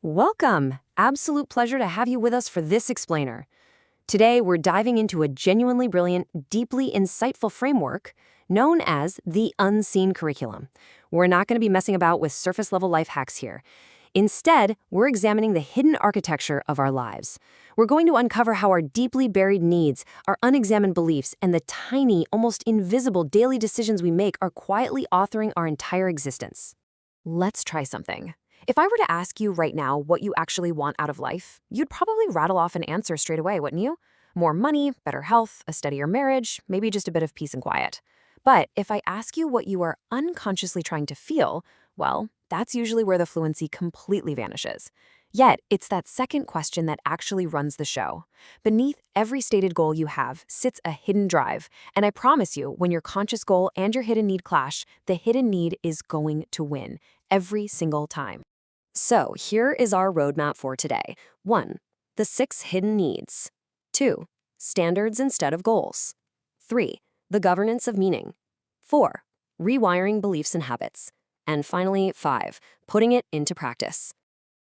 Welcome! Absolute pleasure to have you with us for this explainer. Today, we're diving into a genuinely brilliant, deeply insightful framework known as the unseen curriculum. We're not going to be messing about with surface-level life hacks here. Instead, we're examining the hidden architecture of our lives. We're going to uncover how our deeply buried needs, our unexamined beliefs, and the tiny, almost invisible daily decisions we make are quietly authoring our entire existence. Let's try something. If I were to ask you right now what you actually want out of life, you'd probably rattle off an answer straight away, wouldn't you? More money, better health, a steadier marriage, maybe just a bit of peace and quiet. But if I ask you what you are unconsciously trying to feel, well, that's usually where the fluency completely vanishes. Yet, it's that second question that actually runs the show. Beneath every stated goal you have sits a hidden drive, and I promise you, when your conscious goal and your hidden need clash, the hidden need is going to win, every single time. So here is our roadmap for today. 1. The 6 hidden needs. 2. Standards instead of goals. 3. The governance of meaning. 4. Rewiring beliefs and habits. And finally, 5. Putting it into practice.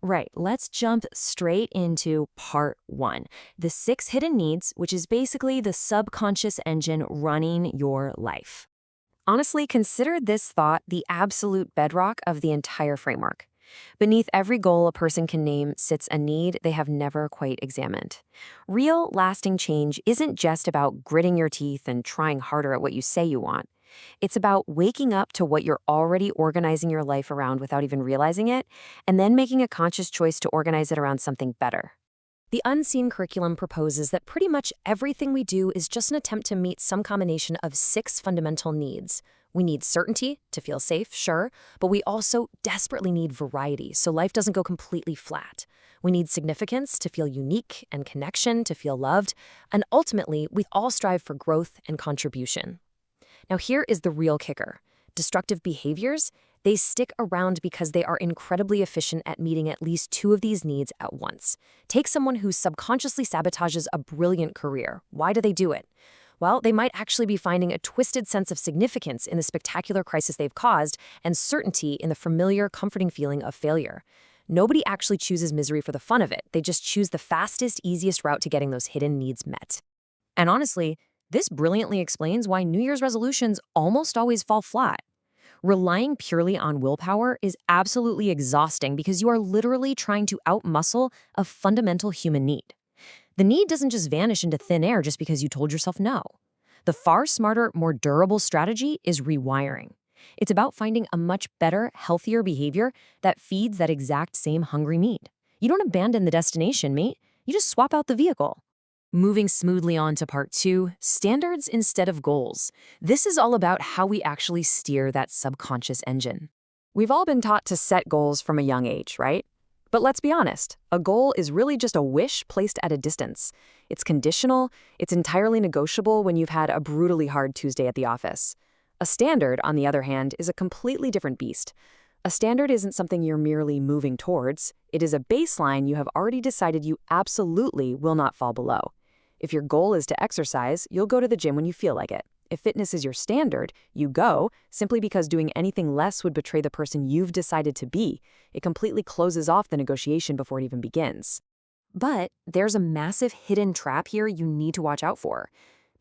Right, let's jump straight into part 1. The 6 hidden needs, which is basically the subconscious engine running your life. Honestly, consider this thought the absolute bedrock of the entire framework. Beneath every goal a person can name sits a need they have never quite examined. Real, lasting change isn't just about gritting your teeth and trying harder at what you say you want. It's about waking up to what you're already organizing your life around without even realizing it, and then making a conscious choice to organize it around something better. The unseen curriculum proposes that pretty much everything we do is just an attempt to meet some combination of 6 fundamental needs. We need certainty to feel safe, sure, but we also desperately need variety so life doesn't go completely flat. We need significance to feel unique and connection to feel loved, and ultimately, we all strive for growth and contribution. Now here is the real kicker. Destructive behaviors, they stick around because they are incredibly efficient at meeting at least 2 of these needs at once. Take someone who subconsciously sabotages a brilliant career. Why do they do it? Well, they might actually be finding a twisted sense of significance in the spectacular crisis they've caused and certainty in the familiar, comforting feeling of failure. Nobody actually chooses misery for the fun of it. They just choose the fastest, easiest route to getting those hidden needs met. And honestly, this brilliantly explains why New Year's resolutions almost always fall flat. Relying purely on willpower is absolutely exhausting because you are literally trying to outmuscle a fundamental human need. The need doesn't just vanish into thin air just because you told yourself no. The far smarter, more durable strategy is rewiring. It's about finding a much better, healthier behavior that feeds that exact same hungry need. You don't abandon the destination, mate. You just swap out the vehicle. Moving smoothly on to part 2, standards instead of goals. This is all about how we actually steer that subconscious engine. We've all been taught to set goals from a young age, right? But let's be honest, a goal is really just a wish placed at a distance. It's conditional, it's entirely negotiable when you've had a brutally hard Tuesday at the office. A standard, on the other hand, is a completely different beast. A standard isn't something you're merely moving towards. It is a baseline you have already decided you absolutely will not fall below. If your goal is to exercise, you'll go to the gym when you feel like it. If fitness is your standard, you go simply because doing anything less would betray the person you've decided to be. It completely closes off the negotiation before it even begins. But there's a massive hidden trap here you need to watch out for.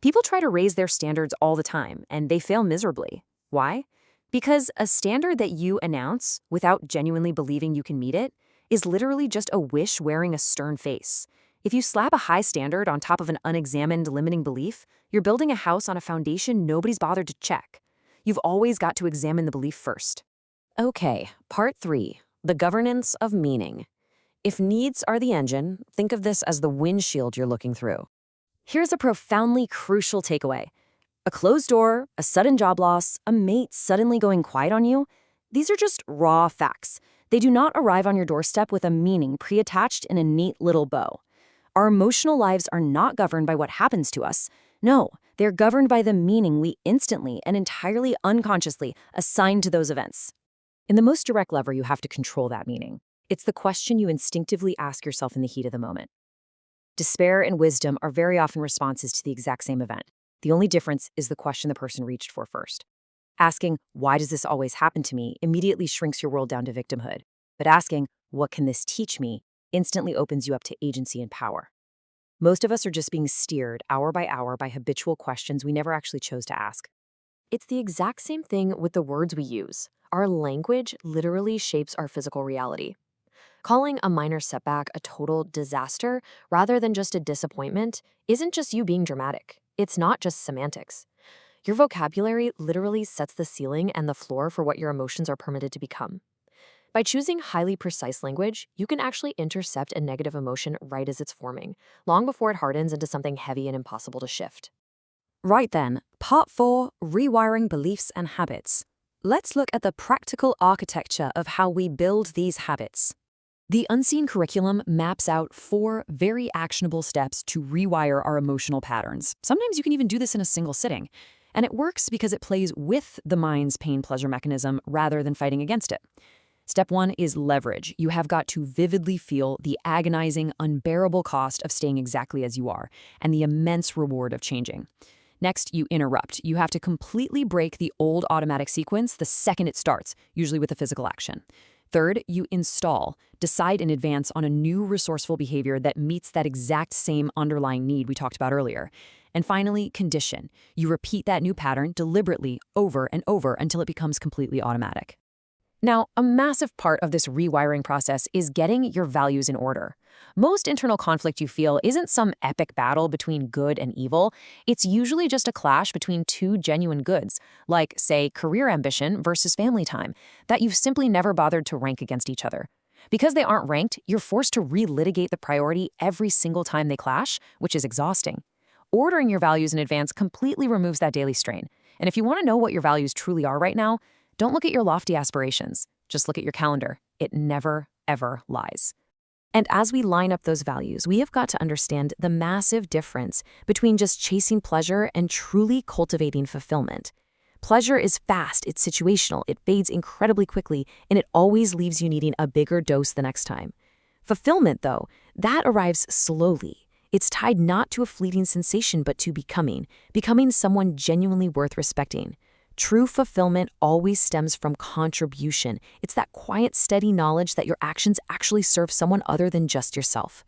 People try to raise their standards all the time, and they fail miserably. Why? Because a standard that you announce without genuinely believing you can meet it is literally just a wish wearing a stern face. If you slap a high standard on top of an unexamined limiting belief, you're building a house on a foundation nobody's bothered to check. You've always got to examine the belief first. Okay, part 3, the governance of meaning. If needs are the engine, think of this as the windshield you're looking through. Here's a profoundly crucial takeaway. A closed door, a sudden job loss, a mate suddenly going quiet on you, these are just raw facts. They do not arrive on your doorstep with a meaning pre-attached in a neat little bow. Our emotional lives are not governed by what happens to us. No, they're governed by the meaning we instantly and entirely unconsciously assign to those events. In the most direct lever, you have to control that meaning. It's the question you instinctively ask yourself in the heat of the moment. Despair and wisdom are very often responses to the exact same event. The only difference is the question the person reached for first. Asking, "Why does this always happen to me?" immediately shrinks your world down to victimhood. But asking, what can this teach me, instantly opens you up to agency and power. Most of us are just being steered hour by habitual questions we never actually chose to ask. It's the exact same thing with the words we use. Our language literally shapes our physical reality. Calling a minor setback a total disaster rather than just a disappointment isn't just you being dramatic. It's not just semantics. Your vocabulary literally sets the ceiling and the floor for what your emotions are permitted to become. By choosing highly precise language, you can actually intercept a negative emotion right as it's forming, long before it hardens into something heavy and impossible to shift. Right then, part 4, rewiring beliefs and habits. Let's look at the practical architecture of how we build these habits. The unseen curriculum maps out 4 very actionable steps to rewire our emotional patterns. Sometimes you can even do this in a single sitting. And it works because it plays with the mind's pain-pleasure mechanism rather than fighting against it. Step 1 is leverage. You have got to vividly feel the agonizing, unbearable cost of staying exactly as you are and the immense reward of changing. Next, you interrupt. You have to completely break the old automatic sequence the second it starts, usually with a physical action. Third, you install. Decide in advance on a new resourceful behavior that meets that exact same underlying need we talked about earlier. And finally, condition. You repeat that new pattern deliberately over and over until it becomes completely automatic. Now, a massive part of this rewiring process is getting your values in order. Most internal conflict you feel isn't some epic battle between good and evil. It's usually just a clash between 2 genuine goods, like, say, career ambition versus family time, that you've simply never bothered to rank against each other. Because they aren't ranked, you're forced to relitigate the priority every single time they clash, which is exhausting. Ordering your values in advance completely removes that daily strain. And if you want to know what your values truly are right now, don't look at your lofty aspirations. Just look at your calendar. It never, ever lies. And as we line up those values, we have got to understand the massive difference between just chasing pleasure and truly cultivating fulfillment. Pleasure is fast, it's situational, it fades incredibly quickly, and it always leaves you needing a bigger dose the next time. Fulfillment, though, that arrives slowly. It's tied not to a fleeting sensation, but to becoming someone genuinely worth respecting. True fulfillment always stems from contribution. It's that quiet, steady knowledge that your actions actually serve someone other than just yourself.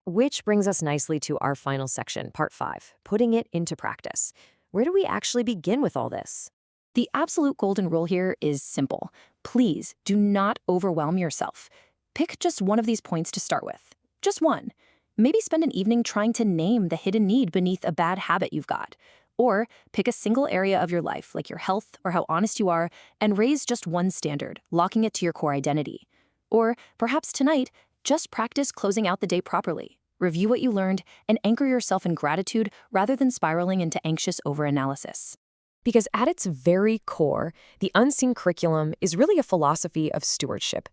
Which brings us nicely to our final section, part 5, putting it into practice. Where do we actually begin with all this? The absolute golden rule here is simple. Please do not overwhelm yourself. Pick just one of these points to start with. Just one. Maybe spend an evening trying to name the hidden need beneath a bad habit you've got. Or pick a single area of your life, like your health or how honest you are, and raise just one standard, locking it to your core identity. Or perhaps tonight, just practice closing out the day properly. Review what you learned and anchor yourself in gratitude rather than spiraling into anxious overanalysis. Because at its very core, the unseen curriculum is really a philosophy of stewardship.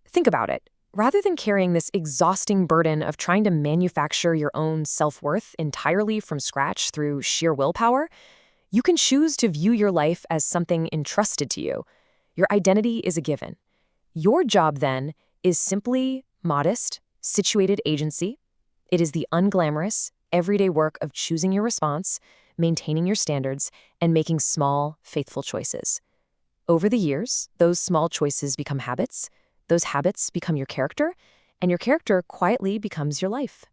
Think about it. Rather than carrying this exhausting burden of trying to manufacture your own self-worth entirely from scratch through sheer willpower, you can choose to view your life as something entrusted to you. Your identity is a given. Your job, then, is simply modest, situated agency. It is the unglamorous, everyday work of choosing your response, maintaining your standards, and making small, faithful choices. Over the years, those small choices become habits. Those habits become your character, and your character quietly becomes your life.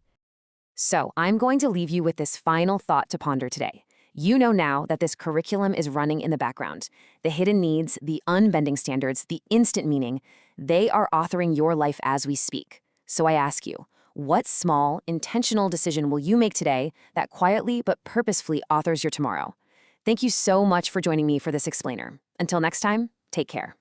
So, I'm going to leave you with this final thought to ponder today. You know now that this curriculum is running in the background. The hidden needs, the unbending standards, the instant meaning, they are authoring your life as we speak. So I ask you, what small, intentional decision will you make today that quietly but purposefully authors your tomorrow? Thank you so much for joining me for this explainer. Until next time, take care.